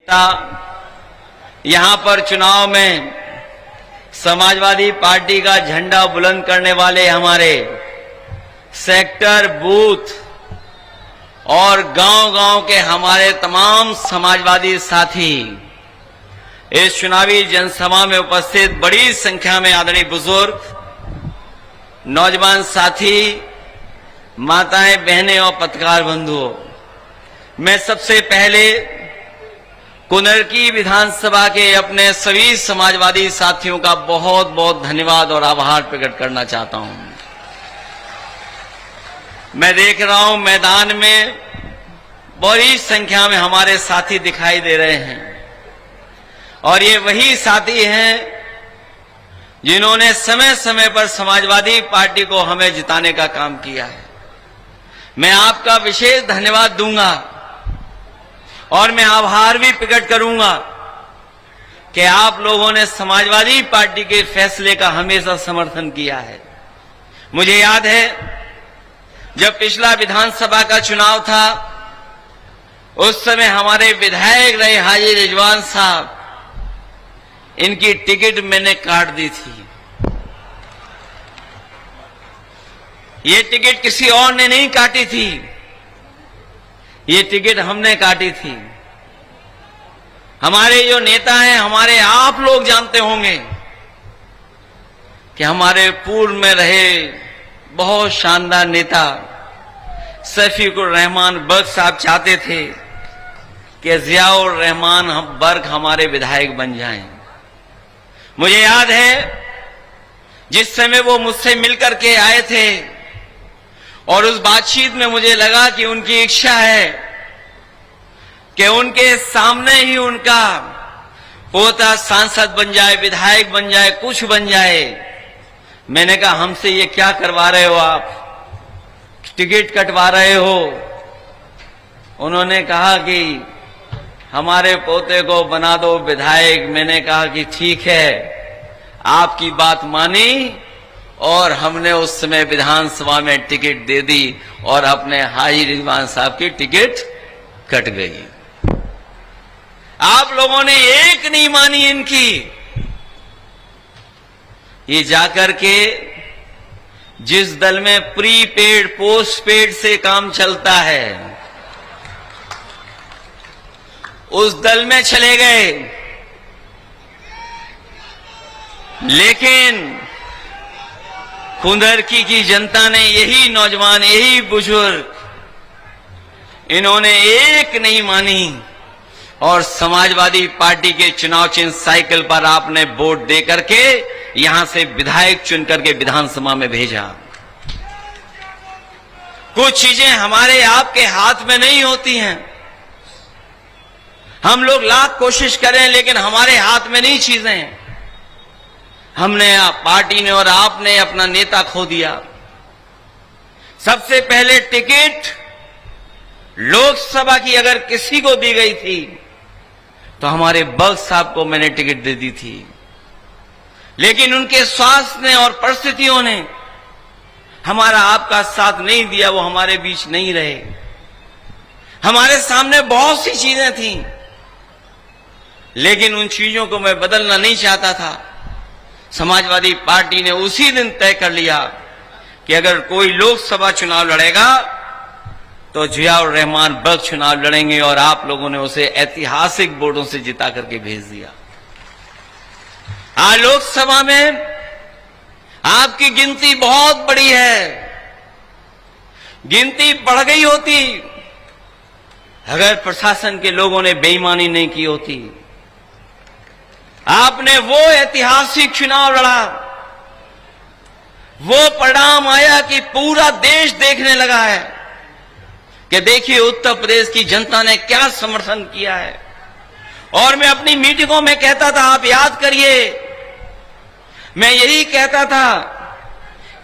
यहां पर चुनाव में समाजवादी पार्टी का झंडा बुलंद करने वाले हमारे सेक्टर, बूथ और गांव-गांव के हमारे तमाम समाजवादी साथी, इस चुनावी जनसभा में उपस्थित बड़ी संख्या में आदरणीय बुजुर्ग, नौजवान साथी, माताएं, बहनें और पत्रकार बंधुओं, मैं सबसे पहले कुनरकी विधानसभा के अपने सभी समाजवादी साथियों का बहुत बहुत धन्यवाद और आभार प्रकट करना चाहता हूं। मैं देख रहा हूं मैदान में बड़ी संख्या में हमारे साथी दिखाई दे रहे हैं और ये वही साथी हैं जिन्होंने समय समय पर समाजवादी पार्टी को हमें जिताने का काम किया है। मैं आपका विशेष धन्यवाद दूंगा और मैं आभार भी प्रकट करूंगा कि आप लोगों ने समाजवादी पार्टी के फैसले का हमेशा समर्थन किया है। मुझे याद है जब पिछला विधानसभा का चुनाव था, उस समय हमारे विधायक रहे हाजी रिजवान साहब, इनकी टिकट मैंने काट दी थी। ये टिकट किसी और ने नहीं काटी थी, ये टिकट हमने काटी थी। हमारे जो नेता हैं, हमारे आप लोग जानते होंगे कि हमारे पूर्व में रहे बहुत शानदार नेता शफीकुर रहमान बर्क साहब चाहते थे कि जियाउर रहमान बर्क हमारे विधायक बन जाएं। मुझे याद है जिस समय वो मुझसे मिलकर के आए थे और उस बातचीत में मुझे लगा कि उनकी इच्छा है कि उनके सामने ही उनका पोता सांसद बन जाए, विधायक बन जाए, कुछ बन जाए। मैंने कहा हमसे ये क्या करवा रहे हो आप, टिकट कटवा रहे हो। उन्होंने कहा कि हमारे पोते को बना दो विधायक। मैंने कहा कि ठीक है, आपकी बात मानी और हमने उस समय विधानसभा में टिकट दे दी और अपने हाजी रिजवान साहब की टिकट कट गई। आप लोगों ने एक नहीं मानी इनकी। ये जाकर के जिस दल में प्रीपेड पोस्टपेड से काम चलता है, उस दल में चले गए। लेकिन कुनरकी की जनता ने, यही नौजवान, यही बुजुर्ग, इन्होंने एक नहीं मानी और समाजवादी पार्टी के चुनाव चिन्ह साइकिल पर आपने वोट दे करके यहां से विधायक चुन करके विधानसभा में भेजा। कुछ चीजें हमारे आपके हाथ में नहीं होती हैं। हम लोग लाख कोशिश करें लेकिन हमारे हाथ में नहीं चीजें। हमने, पार्टी ने और आपने अपना नेता खो दिया। सबसे पहले टिकट लोकसभा की अगर किसी को दी गई थी तो हमारे बर्क साहब को मैंने टिकट दे दी थी, लेकिन उनके स्वास्थ्य ने और परिस्थितियों ने हमारा आपका साथ नहीं दिया। वो हमारे बीच नहीं रहे। हमारे सामने बहुत सी चीजें थी लेकिन उन चीजों को मैं बदलना नहीं चाहता था। समाजवादी पार्टी ने उसी दिन तय कर लिया कि अगर कोई लोकसभा चुनाव लड़ेगा तो जियाउर रहमान बर्क चुनाव लड़ेंगे और आप लोगों ने उसे ऐतिहासिक वोटों से जिता करके भेज दिया। आज लोकसभा में आपकी गिनती बहुत बड़ी है। गिनती बढ़ गई होती अगर प्रशासन के लोगों ने बेईमानी नहीं की होती। आपने वो ऐतिहासिक चुनाव लड़ा, वो परिणाम आया कि पूरा देश देखने लगा है कि देखिए उत्तर प्रदेश की जनता ने क्या समर्थन किया है। और मैं अपनी मीटिंगों में कहता था, आप याद करिए, मैं यही कहता था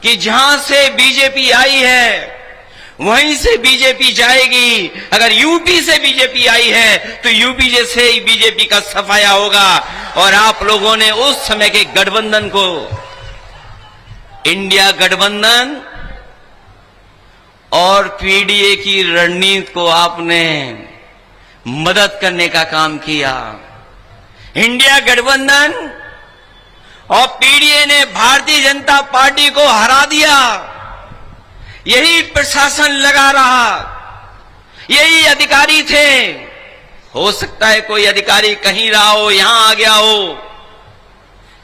कि जहां से बीजेपी आई है वहीं से बीजेपी जाएगी। अगर यूपी से बीजेपी आई है तो यूपी से ही बीजेपी का सफाया होगा। और आप लोगों ने उस समय के गठबंधन को, इंडिया गठबंधन और पीडीए की रणनीति को आपने मदद करने का काम किया। इंडिया गठबंधन और पीडीए ने भारतीय जनता पार्टी को हरा दिया। यही प्रशासन लगा रहा, यही अधिकारी थे। हो सकता है कोई अधिकारी कहीं रहा हो, यहां आ गया हो,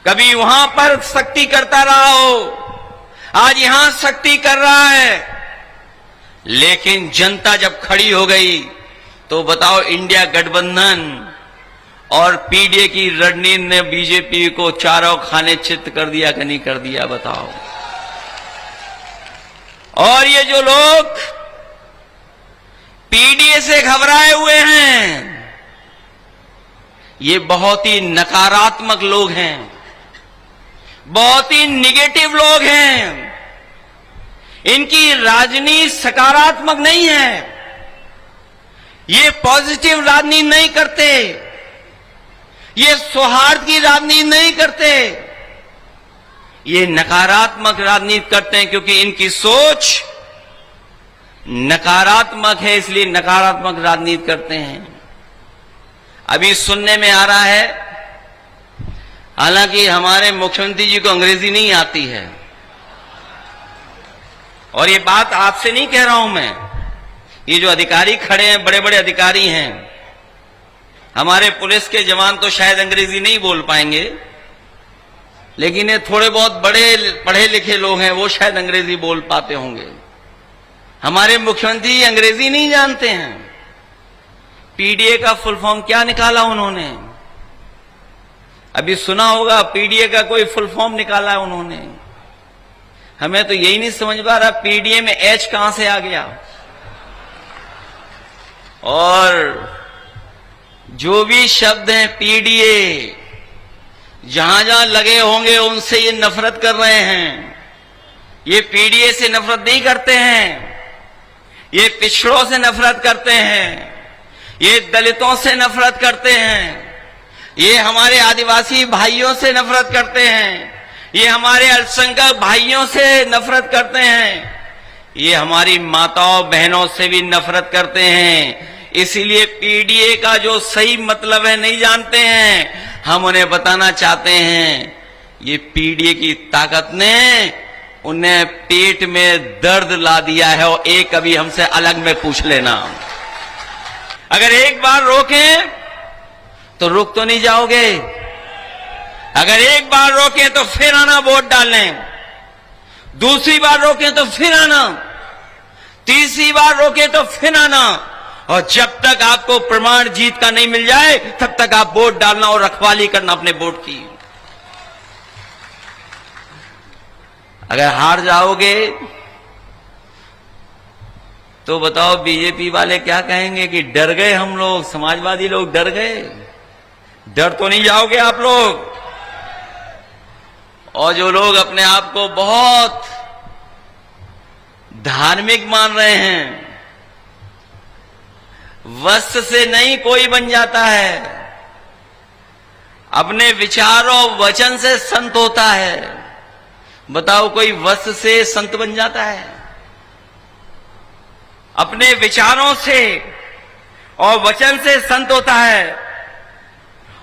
कभी वहां पर सख्ती करता रहा हो, आज यहां सख्ती कर रहा है। लेकिन जनता जब खड़ी हो गई तो बताओ, इंडिया गठबंधन और पीडीए की रणनीति ने बीजेपी को चारों खाने चित्त कर दिया कि नहीं कर दिया, बताओ। और ये जो लोग पीडीए से घबराए हुए हैं, ये बहुत ही नकारात्मक लोग हैं, बहुत ही निगेटिव लोग हैं। इनकी राजनीति सकारात्मक नहीं है, ये पॉजिटिव राजनीति नहीं करते, ये सौहार्द की राजनीति नहीं करते, ये नकारात्मक राजनीति करते हैं। क्योंकि इनकी सोच नकारात्मक है, इसलिए नकारात्मक राजनीति करते हैं। अभी सुनने में आ रहा है, हालांकि हमारे मुख्यमंत्री जी को अंग्रेजी नहीं आती है, और ये बात आपसे नहीं कह रहा हूं मैं, ये जो अधिकारी खड़े हैं, बड़े बड़े अधिकारी हैं, हमारे पुलिस के जवान तो शायद अंग्रेजी नहीं बोल पाएंगे, लेकिन ये थोड़े बहुत बड़े पढ़े लिखे लोग हैं, वो शायद अंग्रेजी बोल पाते होंगे। हमारे मुख्यमंत्री अंग्रेजी नहीं जानते हैं। पीडीए का फुल फॉर्म क्या निकाला उन्होंने? अभी सुना होगा, पीडीए का कोई फुल फॉर्म निकाला है उन्होंने। हमें तो यही नहीं समझ पा रहा, पीडीए में एच कहां से आ गया। और जो भी शब्द हैं पीडीए, जहां जहां लगे होंगे उनसे ये नफरत कर रहे हैं। ये पीडीए से नफरत नहीं करते हैं, ये पिछड़ों से नफरत करते हैं, ये दलितों से नफरत करते हैं, ये हमारे आदिवासी भाइयों से नफरत करते हैं, ये हमारे अल्पसंख्यक भाइयों से नफरत करते हैं, ये हमारी माताओं बहनों से भी नफरत करते हैं। इसीलिए पीडीए का जो सही मतलब है नहीं जानते हैं। हम उन्हें बताना चाहते हैं, ये पीडीए की ताकत ने उन्हें पेट में दर्द ला दिया है। और एक कभी हमसे अलग में पूछ लेना, अगर एक बार रोकें तो रुक तो नहीं जाओगे। अगर एक बार रोकें तो फिर आना वोट डालने, दूसरी बार रोकें तो फिर आना, तीसरी बार रोकें तो फिर आना, और जब तक आपको प्रमाण जीत का नहीं मिल जाए तब तक आप वोट डालना और रखवाली करना अपने वोट की। अगर हार जाओगे तो बताओ बीजेपी वाले क्या कहेंगे कि डर गए हम लोग, समाजवादी लोग डर गए। डर तो नहीं जाओगे आप लोग। और जो लोग अपने आप को बहुत धार्मिक मान रहे हैं, वस्त्र से नहीं कोई बन जाता है, अपने विचारों वचन से संत होता है। बताओ कोई वस्त्र से संत बन जाता है? अपने विचारों से और वचन से संत होता है,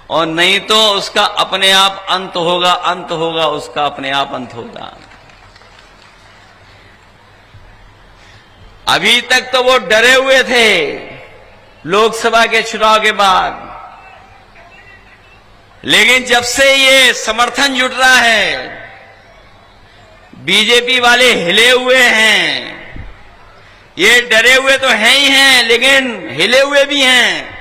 और नहीं तो उसका अपने आप अंत होगा, अंत होगा उसका अपने आप अंत होगा। अभी तक तो वो डरे हुए थे लोकसभा के चुनाव के बाद, लेकिन जब से ये समर्थन जुट रहा है, बीजेपी वाले हिले हुए हैं। ये डरे हुए तो हैं ही हैं, लेकिन हिले हुए भी हैं,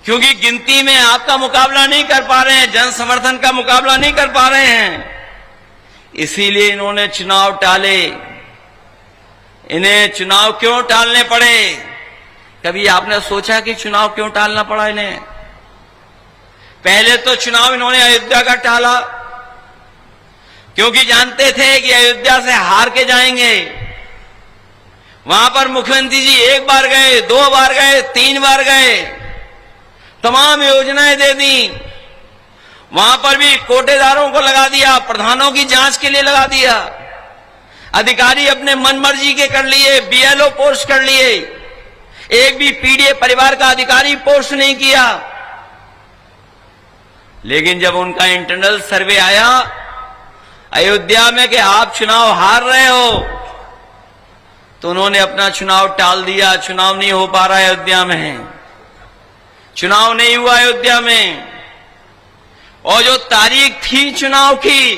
क्योंकि गिनती में आपका मुकाबला नहीं कर पा रहे हैं, जन समर्थन का मुकाबला नहीं कर पा रहे हैं। इसीलिए इन्होंने चुनाव टाले। इन्हें चुनाव क्यों टालने पड़े? कभी आपने सोचा कि चुनाव क्यों टालना पड़ा इन्हें? पहले तो चुनाव इन्होंने अयोध्या का टाला, क्योंकि जानते थे कि अयोध्या से हार के जाएंगे। वहां पर मुख्यमंत्री जी एक बार गए, दो बार गए, तीन बार गए, तमाम योजनाएं दे दी। वहां पर भी कोटेदारों को लगा दिया, प्रधानों की जांच के लिए लगा दिया, अधिकारी अपने मन मर्जी के कर लिए, बीएलओ पोस्ट कर लिए। एक भी पीडीए परिवार का अधिकारी पोस्ट नहीं किया। लेकिन जब उनका इंटरनल सर्वे आया अयोध्या में कि आप चुनाव हार रहे हो, तो उन्होंने अपना चुनाव टाल दिया। चुनाव नहीं हो पा रहा है अयोध्या में, चुनाव नहीं हुआ अयोध्या में। और जो तारीख थी चुनाव की,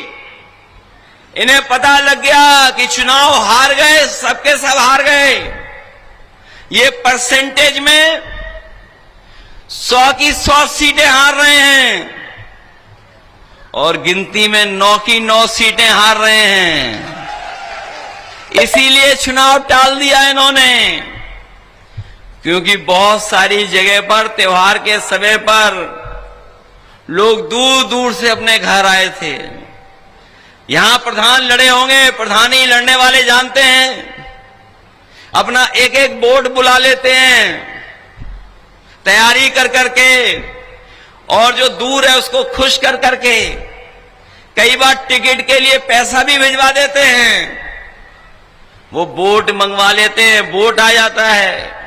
इन्हें पता लग गया कि चुनाव हार गए, सबके सब हार गए। ये परसेंटेज में 100 की 100 सीटें हार रहे हैं और गिनती में 9 की 9 सीटें हार रहे हैं। इसीलिए चुनाव टाल दिया इन्होंने, क्योंकि बहुत सारी जगह पर त्योहार के समय पर लोग दूर दूर से अपने घर आए थे। यहां प्रधान लड़े होंगे, प्रधान ही लड़ने वाले जानते हैं, अपना एक एक वोट बुला लेते हैं तैयारी कर करके, और जो दूर है उसको खुश कर करके कई बार टिकट के लिए पैसा भी भिजवा देते हैं। वो वोट मंगवा लेते हैं, वोट आ जाता है।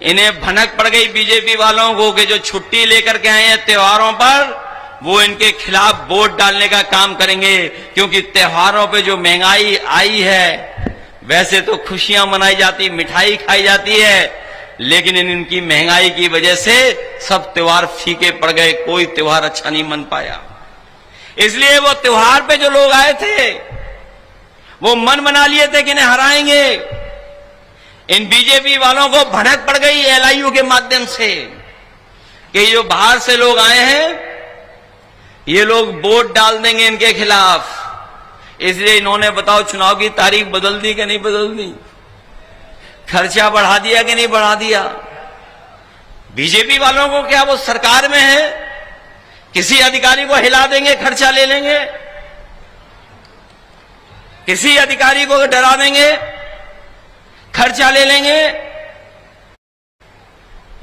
इन्हें भनक पड़ गई बीजेपी वालों को कि जो छुट्टी लेकर के आए हैं त्योहारों पर, वो इनके खिलाफ वोट डालने का काम करेंगे, क्योंकि त्योहारों पे जो महंगाई आई है, वैसे तो खुशियां मनाई जाती, मिठाई खाई जाती है, लेकिन इनकी महंगाई की वजह से सब त्योहार फीके पड़ गए, कोई त्योहार अच्छा नहीं मन पाया। इसलिए वो त्योहार पे जो लोग आए थे वो मन बना लिए थे कि इन्हें हराएंगे। इन बीजेपी वालों को भनक पड़ गई एलआईयू के माध्यम से कि जो बाहर से लोग आए हैं ये लोग वोट डाल देंगे इनके खिलाफ। इसलिए इन्होंने बताओ चुनाव की तारीख बदल दी कि नहीं बदल दी, खर्चा बढ़ा दिया कि नहीं बढ़ा दिया। बीजेपी वालों को क्या वो सरकार में है, किसी अधिकारी को हिला देंगे, खर्चा ले लेंगे, किसी अधिकारी को डरा देंगे, खर्चा ले लेंगे।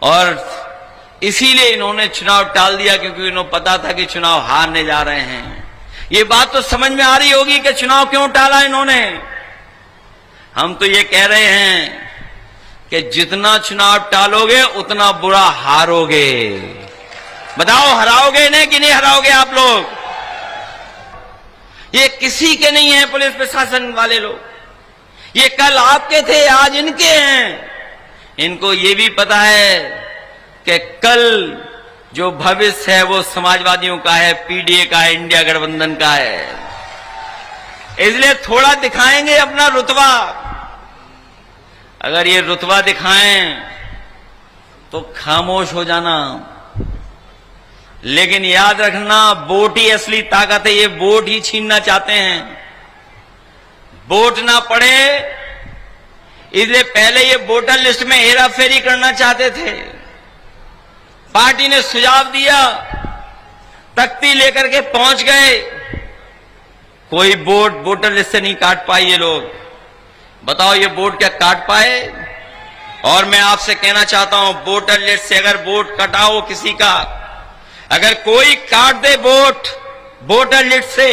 और इसीलिए इन्होंने चुनाव टाल दिया, क्योंकि इन्होंने पता था कि चुनाव हारने जा रहे हैं। ये बात तो समझ में आ रही होगी कि चुनाव क्यों टाला इन्होंने। हम तो ये कह रहे हैं कि जितना चुनाव टालोगे उतना बुरा हारोगे। बताओ हराओगे इन्हें कि नहीं हराओगे आप लोग? ये किसी के नहीं है, पुलिस प्रशासन वाले लोग, ये कल आपके थे, आज इनके हैं। इनको ये भी पता है कि कल जो भविष्य है वो समाजवादियों का है, पीडीए का है, इंडिया गठबंधन का है। इसलिए थोड़ा दिखाएंगे अपना रुतबा। अगर ये रुतबा दिखाएं तो खामोश हो जाना, लेकिन याद रखना वोट ही असली ताकत है। ये वोट ही छीनना चाहते हैं, वोट ना पड़े, इसलिए पहले ये वोटर लिस्ट में हेराफेरी करना चाहते थे। पार्टी ने सुझाव दिया, तख्ती लेकर के पहुंच गए, कोई वोट वोटर लिस्ट से नहीं काट पाए ये लोग। बताओ ये वोट क्या काट पाए? और मैं आपसे कहना चाहता हूं, वोटर लिस्ट से अगर वोट कटाओ किसी का, अगर कोई काट दे वोट वोटर लिस्ट से,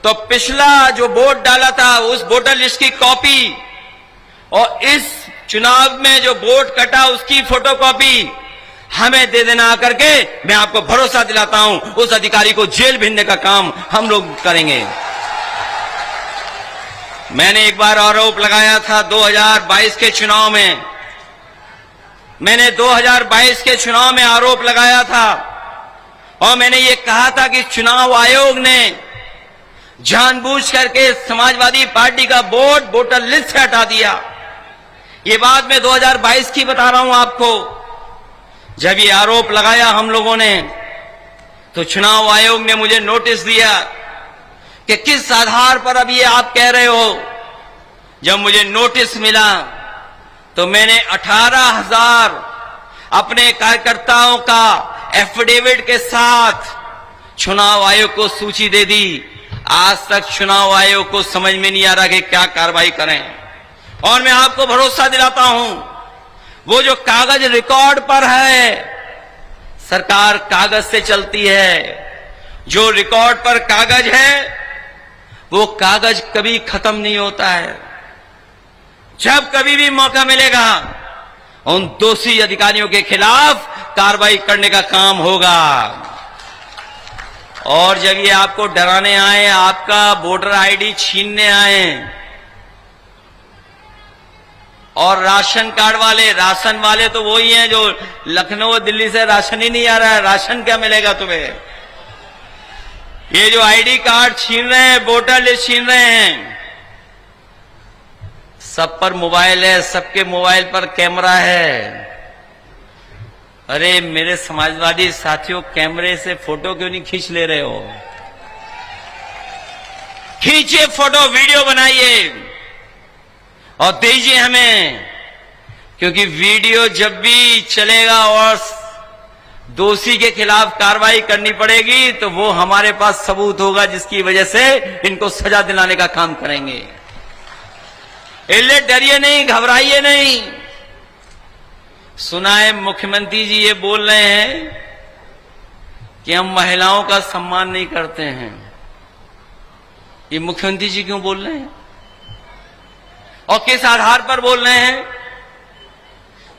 तो पिछला जो वोट डाला था उस वोटर लिस्ट की कॉपी और इस चुनाव में जो वोट कटा उसकी फोटोकॉपी हमें दे देना आकर के। मैं आपको भरोसा दिलाता हूं उस अधिकारी को जेल भेजने का काम हम लोग करेंगे। मैंने एक बार आरोप लगाया था 2022 के चुनाव में, मैंने 2022 के चुनाव में आरोप लगाया था और मैंने ये कहा था कि चुनाव आयोग ने जानबूझ करके समाजवादी पार्टी का वोट वोटर लिस्ट से हटा दिया। ये बात मैं 2022 की बता रहा हूं आपको। जब ये आरोप लगाया हम लोगों ने, तो चुनाव आयोग ने मुझे नोटिस दिया कि किस आधार पर अब ये आप कह रहे हो। जब मुझे नोटिस मिला तो मैंने 18,000 अपने कार्यकर्ताओं का एफिडेविट के साथ चुनाव आयोग को सूची दे दी। आज तक चुनाव आयोग को समझ में नहीं आ रहा कि क्या कार्रवाई करें। और मैं आपको भरोसा दिलाता हूं, वो जो कागज रिकॉर्ड पर है, सरकार कागज से चलती है। जो रिकॉर्ड पर कागज है वो कागज कभी खत्म नहीं होता है। जब कभी भी मौका मिलेगा उन दोषी अधिकारियों के खिलाफ कार्रवाई करने का काम होगा। और जब ये आपको डराने आए, आपका वोटर आईडी छीनने आए, और राशन कार्ड वाले, राशन वाले तो वही हैं जो लखनऊ दिल्ली से राशन ही नहीं आ रहा है, राशन क्या मिलेगा तुम्हें। ये जो आईडी कार्ड छीन रहे हैं, वोटर लिस्ट छीन रहे हैं, सब पर मोबाइल है, सबके मोबाइल पर कैमरा है। अरे मेरे समाजवादी साथियों, कैमरे से फोटो क्यों नहीं खींच ले रहे हो? खींचिए फोटो, वीडियो बनाइए और दीजिए हमें, क्योंकि वीडियो जब भी चलेगा और दोषी के खिलाफ कार्रवाई करनी पड़ेगी तो वो हमारे पास सबूत होगा, जिसकी वजह से इनको सजा दिलाने का काम करेंगे। इसलिए डरिए नहीं, घबराइए नहीं। सुना है मुख्यमंत्री जी ये बोल रहे हैं कि हम महिलाओं का सम्मान नहीं करते हैं। ये मुख्यमंत्री जी क्यों बोल रहे हैं और किस आधार पर बोल रहे हैं?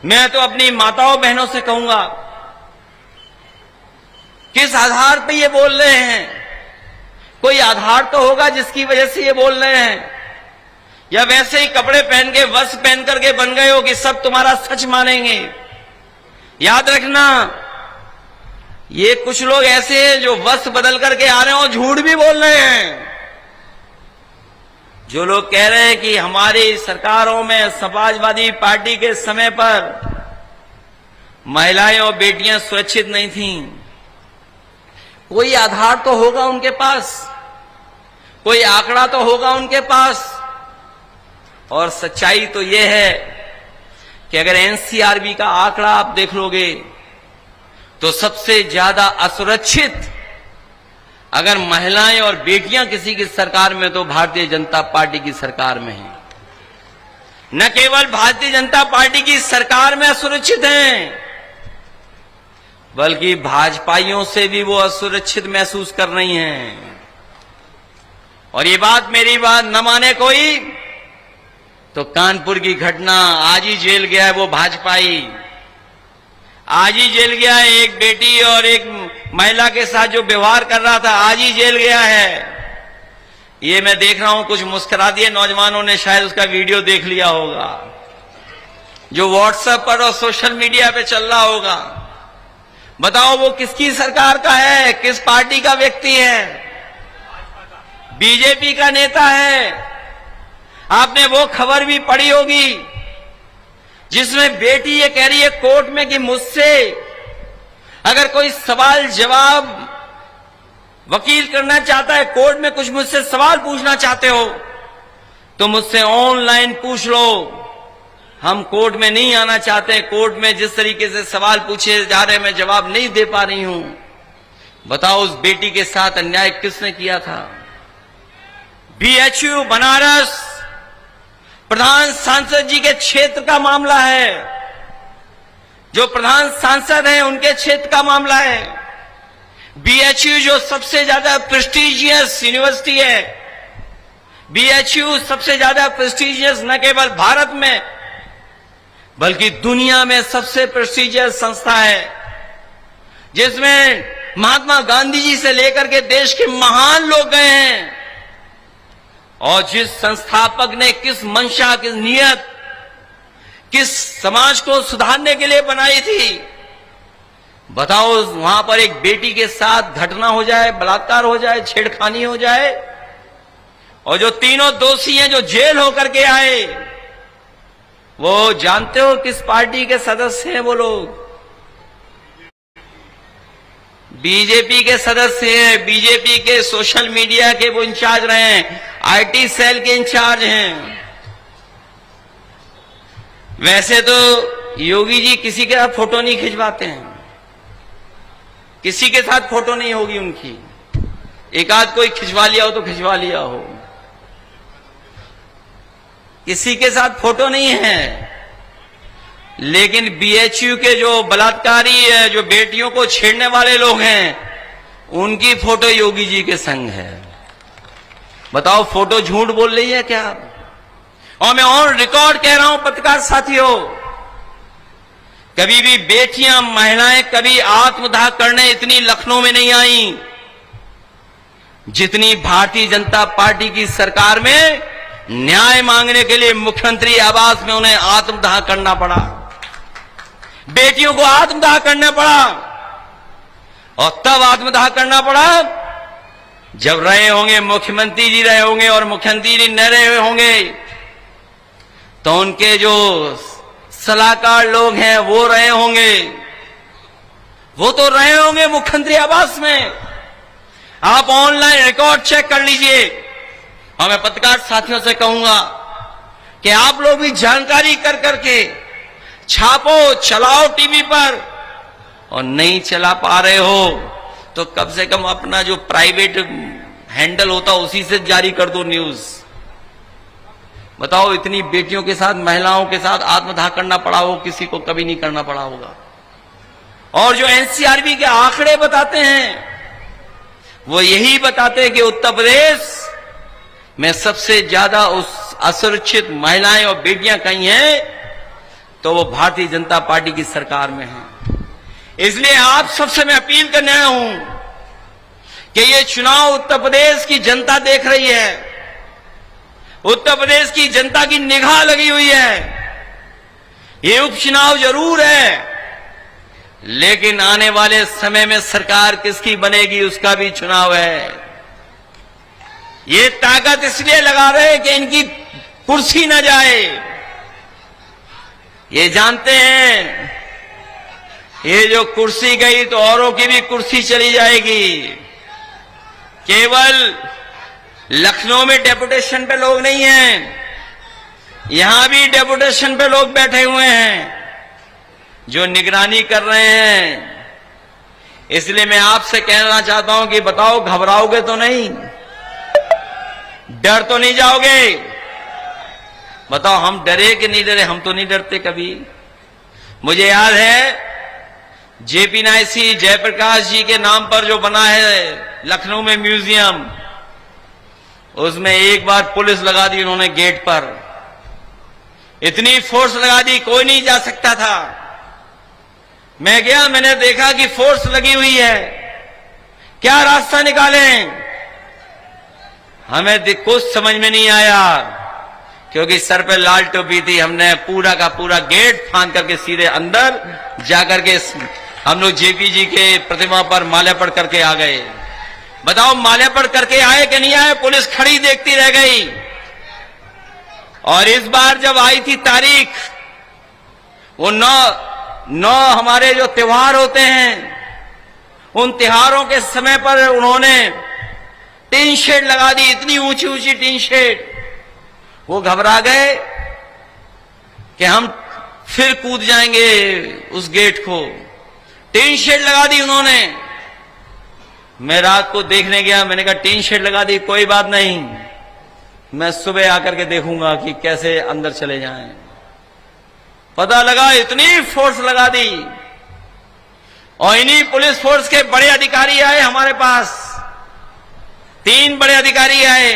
मैं तो अपनी माताओं बहनों से कहूंगा, किस आधार पर ये बोल रहे हैं? कोई आधार तो होगा जिसकी वजह से ये बोल रहे हैं, या वैसे ही कपड़े पहन के, वस्त्र पहन करके बन गए हो कि सब तुम्हारा सच मानेंगे। याद रखना, ये कुछ लोग ऐसे हैं जो वस्त्र बदल करके आ रहे हैं और झूठ भी बोल रहे हैं। जो लोग कह रहे हैं कि हमारी सरकारों में, समाजवादी पार्टी के समय पर महिलाएं और बेटियां सुरक्षित नहीं थीं, कोई आधार तो होगा उनके पास, कोई आंकड़ा तो होगा उनके पास। और सच्चाई तो यह है कि अगर एनसीआरबी का आंकड़ा आप देख लोगे तो सबसे ज्यादा असुरक्षित अगर महिलाएं और बेटियां किसी की सरकार में तो भारतीय जनता पार्टी की सरकार में है। न केवल भारतीय जनता पार्टी की सरकार में असुरक्षित हैं, बल्कि भाजपाइयों से भी वो असुरक्षित महसूस कर रही हैं। और ये बात, मेरी बात न माने कोई तो कानपुर की घटना, आज ही जेल गया है वो भाजपाई, आज ही जेल गया है। एक बेटी और एक महिला के साथ जो व्यवहार कर रहा था, आज ही जेल गया है। ये मैं देख रहा हूं, कुछ मुस्कुरा दिए नौजवानों ने, शायद उसका वीडियो देख लिया होगा जो व्हाट्सएप पर और सोशल मीडिया पे चल रहा होगा। बताओ वो किसकी सरकार का है, किस पार्टी का व्यक्ति है? बीजेपी का नेता है। आपने वो खबर भी पढ़ी होगी जिसमें बेटी ये कह रही है कोर्ट में कि मुझसे अगर कोई सवाल जवाब वकील करना चाहता है, कोर्ट में कुछ मुझसे सवाल पूछना चाहते हो तो मुझसे ऑनलाइन पूछ लो, हम कोर्ट में नहीं आना चाहते। कोर्ट में जिस तरीके से सवाल पूछे जा रहे मैं जवाब नहीं दे पा रही हूं। बताओ उस बेटी के साथ अन्याय किसने किया था? बीएचयू बनारस प्रधान सांसद जी के क्षेत्र का मामला है, जो प्रधान सांसद हैं उनके क्षेत्र का मामला है। बीएचयू जो सबसे ज्यादा प्रेस्टिजियस यूनिवर्सिटी है, बीएचयू सबसे ज्यादा प्रेस्टिजियस न केवल भारत में बल्कि दुनिया में सबसे प्रेस्टिजियस संस्था है, जिसमें महात्मा गांधी जी से लेकर के देश के महान लोग गए हैं। और जिस संस्थापक ने किस मंशा, किस नियत, किस समाज को सुधारने के लिए बनाई थी, बताओ वहां पर एक बेटी के साथ घटना हो जाए, बलात्कार हो जाए, छेड़खानी हो जाए, और जो तीनों दोषी हैं जो जेल होकर के आए, वो जानते हो किस पार्टी के सदस्य हैं वो लोग? बीजेपी के सदस्य हैं। बीजेपी के सोशल मीडिया के वो इंचार्ज रहे हैं, आईटी सेल के इंचार्ज हैं। वैसे तो योगी जी किसी के साथ फोटो नहीं खिंचवाते हैं, किसी के साथ फोटो नहीं होगी उनकी, एक आध कोई खिंचवा लिया हो तो खिंचवा लिया हो, किसी के साथ फोटो नहीं है। लेकिन बीएचयू के जो बलात्कारी है, जो बेटियों को छेड़ने वाले लोग हैं, उनकी फोटो योगी जी के संग है। बताओ फोटो झूठ बोल रही है क्या? और मैं ऑन रिकॉर्ड कह रहा हूं पत्रकार साथियों, कभी भी बेटियां, महिलाएं कभी आत्मदाह करने इतनी लखनऊ में नहीं आई जितनी भारतीय जनता पार्टी की सरकार में न्याय मांगने के लिए मुख्यमंत्री आवास में उन्हें आत्मदाह करना पड़ा। बेटियों को आत्मदाह करना पड़ा, और तब आत्मदाह करना पड़ा जब रहे होंगे मुख्यमंत्री जी रहे होंगे, और मुख्यमंत्री जी न रहे होंगे तो उनके जो सलाहकार लोग हैं वो रहे होंगे, वो तो रहे होंगे मुख्यमंत्री आवास में। आप ऑनलाइन रिकॉर्ड चेक कर लीजिए, और मैं पत्रकार साथियों से कहूंगा कि आप लोग भी जानकारी कर करके छापो, चलाओ टीवी पर, और नहीं चला पा रहे हो तो कम से कम अपना जो प्राइवेट हैंडल होता उसी से जारी कर दो न्यूज। बताओ, इतनी बेटियों के साथ, महिलाओं के साथ आत्मदाह करना पड़ा हो, किसी को कभी नहीं करना पड़ा होगा। और जो एनसीआरबी के आंकड़े बताते हैं वो यही बताते हैं कि उत्तर प्रदेश में सबसे ज्यादा उस असुरक्षित महिलाएं और बेटियां कहीं हैं तो वो भारतीय जनता पार्टी की सरकार में हैं। इसलिए आप सबसे मैं अपील करने आया हूं कि ये चुनाव उत्तर प्रदेश की जनता देख रही है, उत्तर प्रदेश की जनता की निगाह लगी हुई है। ये उपचुनाव जरूर है, लेकिन आने वाले समय में सरकार किसकी बनेगी उसका भी चुनाव है। ये ताकत इसलिए लगा रहे कि इनकी कुर्सी न जाए। ये जानते हैं ये जो कुर्सी गई तो औरों की भी कुर्सी चली जाएगी। केवल लखनऊ में डेपुटेशन पे लोग नहीं हैं, यहां भी डेपुटेशन पे लोग बैठे हुए हैं जो निगरानी कर रहे हैं। इसलिए मैं आपसे कहना चाहता हूं कि बताओ, घबराओगे तो नहीं? डर तो नहीं जाओगे? बताओ, हम डरे कि नहीं डरे? हम तो नहीं डरते कभी। मुझे याद है जेपी नायसी जयप्रकाश जी के नाम पर जो बना है लखनऊ में म्यूजियम, उसमें एक बार पुलिस लगा दी उन्होंने गेट पर, इतनी फोर्स लगा दी कोई नहीं जा सकता था। मैं गया, मैंने देखा कि फोर्स लगी हुई है, क्या रास्ता निकालें? हमें कुछ समझ में नहीं आया, क्योंकि सर पे लाल टोपी थी। हमने पूरा का पूरा गेट फांद करके सीधे अंदर जाकर के हम लोग जेपी जी के प्रतिमा पर माल्यार्पण करके आ गए। बताओ, माल्यार्पण करके आए कि नहीं आए? पुलिस खड़ी देखती रह गई। और इस बार जब आई थी तारीख, वो नौ हमारे जो त्योहार होते हैं, उन त्योहारों के समय पर उन्होंने टीन शेड लगा दी, इतनी ऊंची ऊंची टीन शेड। वो घबरा गए कि हम फिर कूद जाएंगे उस गेट को। टीन शेड लगा दी उन्होंने। मैं रात को देखने गया, मैंने कहा टीन शेड लगा दी, कोई बात नहीं, मैं सुबह आकर के देखूंगा कि कैसे अंदर चले जाएं। पता लगा इतनी फोर्स लगा दी, और इन्हीं पुलिस फोर्स के बड़े अधिकारी आए हमारे पास। 3 बड़े अधिकारी आए,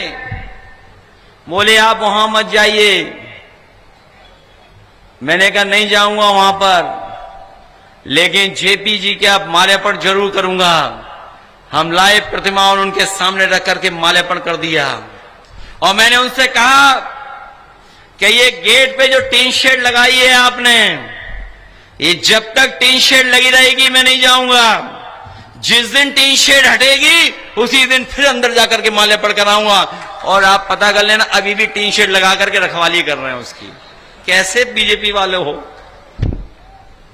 बोले आप वहां मत जाइए। मैंने कहा नहीं जाऊंगा वहां पर, लेकिन जेपी जी के आप माल्यार्पण जरूर करूंगा। हम लाए प्रतिमा और उनके सामने रख करके माल्यार्पण कर दिया। और मैंने उनसे कहा कि ये गेट पे जो टीन शेड लगाई है आपने, ये जब तक टीन शेड लगी रहेगी मैं नहीं जाऊंगा। जिस दिन टीन शेड हटेगी उसी दिन फिर अंदर जाकर के माल्यार्पण कराऊंगा। और आप पता कर लेना, अभी भी टीन शेड लगा करके रखवाली कर रहे हैं उसकी। कैसे बीजेपी वाले हो,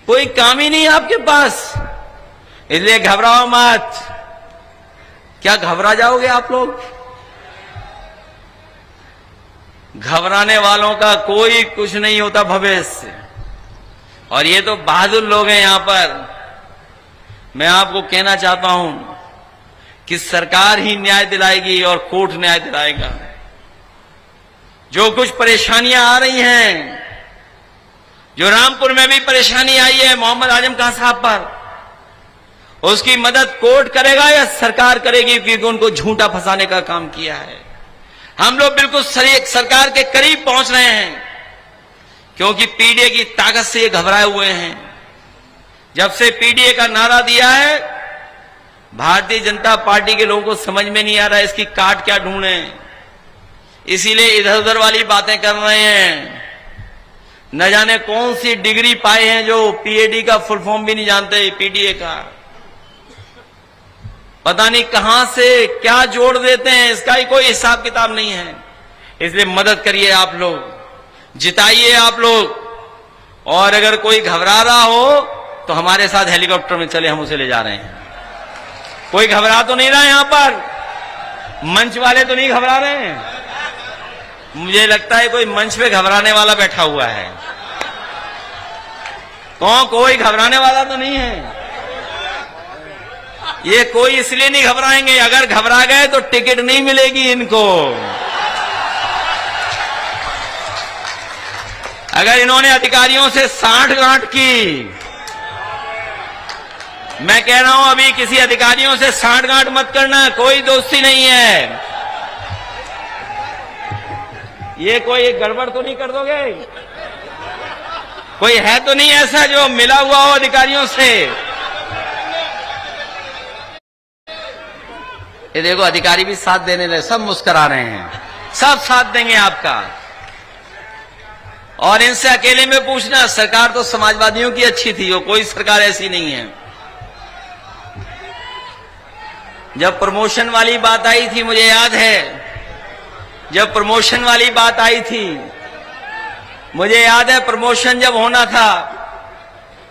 कोई काम ही नहीं आपके पास। इसलिए घबराओ मत। क्या घबरा जाओगे आप लोग? घबराने वालों का कोई कुछ नहीं होता भविष्य। और ये तो बहादुर लोग हैं यहां पर। मैं आपको कहना चाहता हूं कि सरकार ही न्याय दिलाएगी और कोर्ट न्याय दिलाएगा। जो कुछ परेशानियां आ रही हैं, जो रामपुर में भी परेशानी आई है मोहम्मद आजम खान साहब पर, उसकी मदद कोर्ट करेगा या सरकार करेगी? क्योंकि उनको झूठा फंसाने का काम किया है। हम लोग बिल्कुल सरकार के करीब पहुंच रहे हैं, क्योंकि पीडीए की ताकत से ये घबराए हुए हैं। जब से पीडीए का नारा दिया है, भारतीय जनता पार्टी के लोगों को समझ में नहीं आ रहा है इसकी काट क्या ढूंढे, इसीलिए इधर उधर वाली बातें कर रहे हैं। न जाने कौन सी डिग्री पाए हैं जो पीएडी का फुल फॉर्म भी नहीं जानते, पीडीए का पता नहीं कहां से क्या जोड़ देते हैं, इसका ही कोई हिसाब किताब नहीं है। इसलिए मदद करिए आप लोग, जिताइए आप लोग, और अगर कोई घबरा रहा हो तो हमारे साथ हेलीकॉप्टर में चले, हम उसे ले जा रहे हैं। कोई घबरा तो नहीं रहा यहां पर, मंच वाले तो नहीं घबरा रहे हैं। मुझे लगता है कोई मंच पे घबराने वाला बैठा हुआ है। कोई घबराने वाला तो नहीं है। ये कोई इसलिए नहीं घबराएंगे, अगर घबरा गए तो टिकट नहीं मिलेगी इनको। अगर इन्होंने अधिकारियों से सांठ-गांठ की, मैं कह रहा हूं अभी किसी अधिकारियों से सांठ-गांठ मत करना, कोई दोस्ती नहीं है। ये कोई एक गड़बड़ तो नहीं कर दोगे? कोई है तो नहीं ऐसा जो मिला हुआ हो अधिकारियों से? ये देखो अधिकारी भी साथ देने लगे, सब मुस्कुरा रहे हैं, सब साथ देंगे आपका। और इनसे अकेले में पूछना, सरकार तो समाजवादियों की अच्छी थी, वो कोई सरकार ऐसी नहीं है। जब प्रमोशन वाली बात आई थी, मुझे याद है, जब प्रमोशन वाली बात आई थी, मुझे याद है प्रमोशन जब होना था,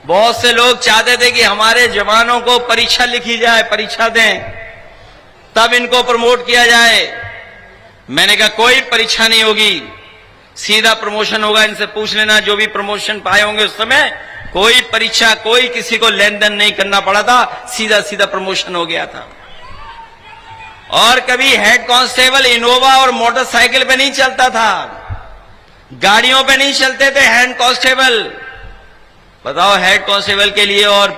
बहुत से लोग चाहते थे कि हमारे जवानों को परीक्षा लिखी जाए, परीक्षा दें, तब इनको प्रमोट किया जाए। मैंने कहा कोई परीक्षा नहीं होगी, सीधा प्रमोशन होगा। इनसे पूछ लेना, जो भी प्रमोशन पाए होंगे उस समय कोई परीक्षा, कोई किसी को लेन देन नहीं करना पड़ा था, सीधा सीधा प्रमोशन हो गया था। और कभी हेड कांस्टेबल इनोवा और मोटरसाइकिल पे नहीं चलता था, गाड़ियों पे नहीं चलते थे हेड कांस्टेबल। बताओ, हेड कांस्टेबल के लिए और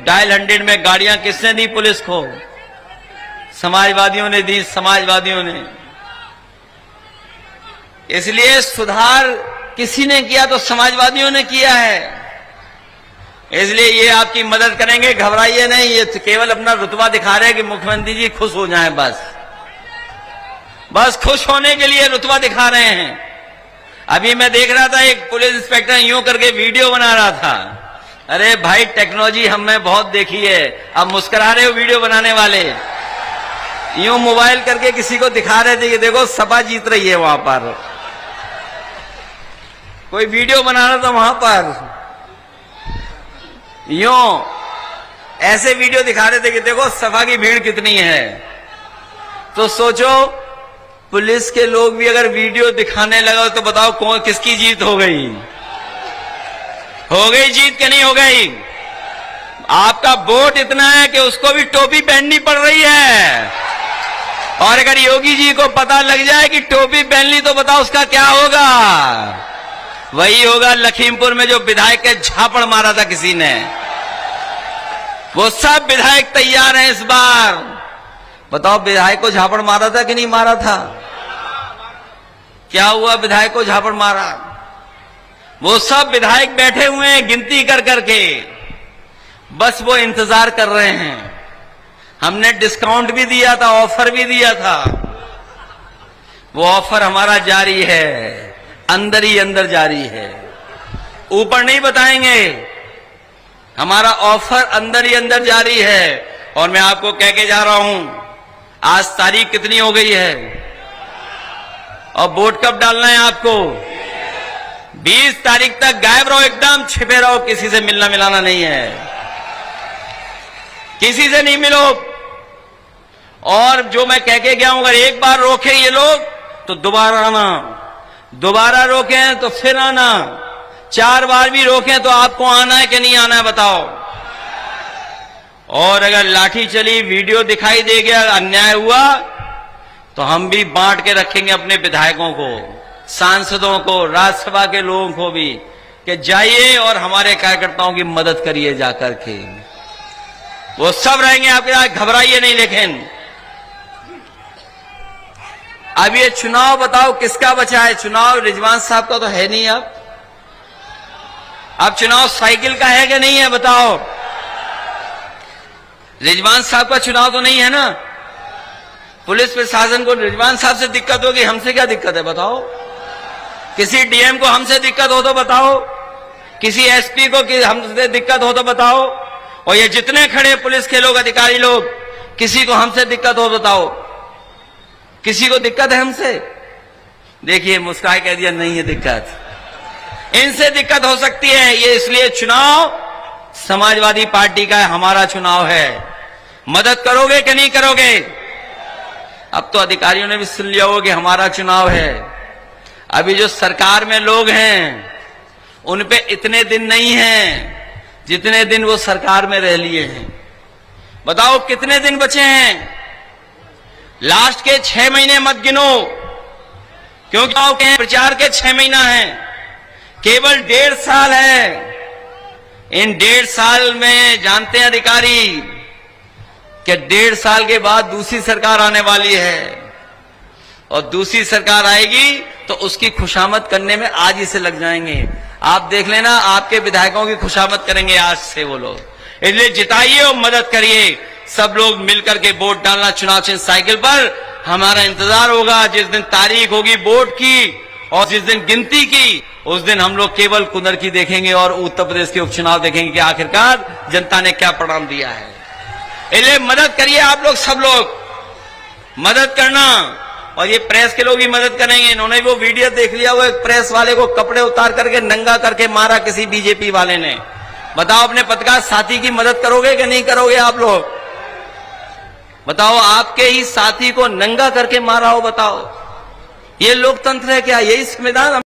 डायल 100 में गाड़ियां किसने दी पुलिस को? समाजवादियों ने दी, समाजवादियों ने। इसलिए सुधार किसी ने किया तो समाजवादियों ने किया है। इसलिए ये आपकी मदद करेंगे, घबराइए नहीं। ये केवल अपना रुतबा दिखा रहे हैं कि मुख्यमंत्री जी खुश हो जाएं, बस खुश होने के लिए रुतबा दिखा रहे हैं। अभी मैं देख रहा था, एक पुलिस इंस्पेक्टर यूं करके वीडियो बना रहा था। अरे भाई, टेक्नोलॉजी हमने बहुत देखी है, अब मुस्कुरा रहे हो वीडियो बनाने वाले। यूं मोबाइल करके किसी को दिखा रहे थे कि देखो सपा जीत रही है। वहां पर कोई वीडियो बना रहा था, वहां पर यूं ऐसे वीडियो दिखा रहे थे कि देखो सपा की भीड़ कितनी है। तो सोचो, पुलिस के लोग भी अगर वीडियो दिखाने लगा तो बताओ कौन किसकी जीत हो गई? हो गई जीत कि नहीं हो गई? आपका वोट इतना है कि उसको भी टोपी पहननी पड़ रही है। और अगर योगी जी को पता लग जाए कि टोपी पहन ली तो बताओ उसका क्या होगा? वही होगा लखीमपुर में जो विधायक के झापड़ मारा था किसी ने। वो सब विधायक तैयार हैं इस बार। बताओ, विधायक को झापड़ मारा था कि नहीं मारा था? क्या हुआ? विधायक को झापड़ मारा। वो सब विधायक बैठे हुए हैं गिनती कर करके, बस वो इंतजार कर रहे हैं। हमने डिस्काउंट भी दिया था, ऑफर भी दिया था, वो ऑफर हमारा जारी है, अंदर ही अंदर जारी है, ऊपर नहीं बताएंगे। हमारा ऑफर अंदर ही अंदर जारी है। और मैं आपको कह के जा रहा हूं, आज तारीख कितनी हो गई है और वोट कब डालना है आपको? 20 तारीख तक गायब रहो, एकदम छिपे रहो, किसी से मिलना मिलाना नहीं है, किसी से नहीं मिलो। और जो मैं कह के गया हूं, अगर एक बार रोके ये लोग तो दोबारा आना, दोबारा रोकें तो फिर आना, 4 बार भी रोकें तो आपको आना है कि नहीं आना है बताओ। और अगर लाठी चली, वीडियो दिखाई दे गया, अन्याय हुआ, तो हम भी बांट के रखेंगे अपने विधायकों को, सांसदों को, राज्यसभा के लोगों को भी, कि जाइए और हमारे कार्यकर्ताओं की मदद करिए जाकर के। वो सब रहेंगे आपके साथ, घबराइए नहीं। लेकिन अब ये चुनाव बताओ किसका बचा है? चुनाव रिजवान साहब का तो है नहीं। अब चुनाव साइकिल का है कि नहीं है बताओ? रिजवान साहब का चुनाव तो नहीं है ना? पुलिस प्रशासन को रिजवान साहब से दिक्कत होगी, हमसे क्या दिक्कत है बताओ? किसी डीएम को हमसे दिक्कत हो तो बताओ, किसी एसपी को हमसे दिक्कत हो तो बताओ, और ये जितने खड़े पुलिस के लोग, अधिकारी लोग, किसी को हमसे दिक्कत हो बताओ? किसी को दिक्कत है हमसे? देखिए मुस्कुरा कह दिया नहीं है दिक्कत, इनसे दिक्कत हो सकती है। ये इसलिए चुनाव समाजवादी पार्टी का है, हमारा चुनाव है। मदद करोगे कि नहीं करोगे? अब तो अधिकारियों ने भी सुन लिया हो कि हमारा चुनाव है। अभी जो सरकार में लोग हैं उन पे इतने दिन नहीं हैं जितने दिन वो सरकार में रह लिए हैं। बताओ कितने दिन बचे हैं? लास्ट के 6 महीने मत गिनो, क्योंकि प्रचार के 6 महीना है, केवल 1.5 साल है। इन 1.5 साल में जानते हैं अधिकारी कि 1.5 साल के बाद दूसरी सरकार आने वाली है, और दूसरी सरकार आएगी तो उसकी खुशामद करने में आज ही से लग जाएंगे। आप देख लेना, आपके विधायकों की खुशामद करेंगे आज से वो लोग। इसलिए जिताइए और मदद करिए, सब लोग मिलकर के वोट डालना चुनाव चिन्ह साइकिल पर। हमारा इंतजार होगा जिस दिन तारीख होगी वोट की, और जिस दिन गिनती की, उस दिन हम लोग केवल कुंदर की देखेंगे और उत्तर प्रदेश के उपचुनाव देखेंगे कि आखिरकार जनता ने क्या परिणाम दिया है। इसलिए मदद करिए, आप लोग सब लोग मदद करना, और ये प्रेस के लोग भी मदद करेंगे। इन्होंने वो वीडियो देख लिया, वो एक प्रेस वाले को कपड़े उतार करके नंगा करके मारा किसी बीजेपी वाले ने। बताओ अपने पत्रकार साथी की मदद करोगे कि नहीं करोगे? आप लोग बताओ, आपके ही साथी को नंगा करके मारा हो, बताओ ये लोकतंत्र है क्या? यही संविधान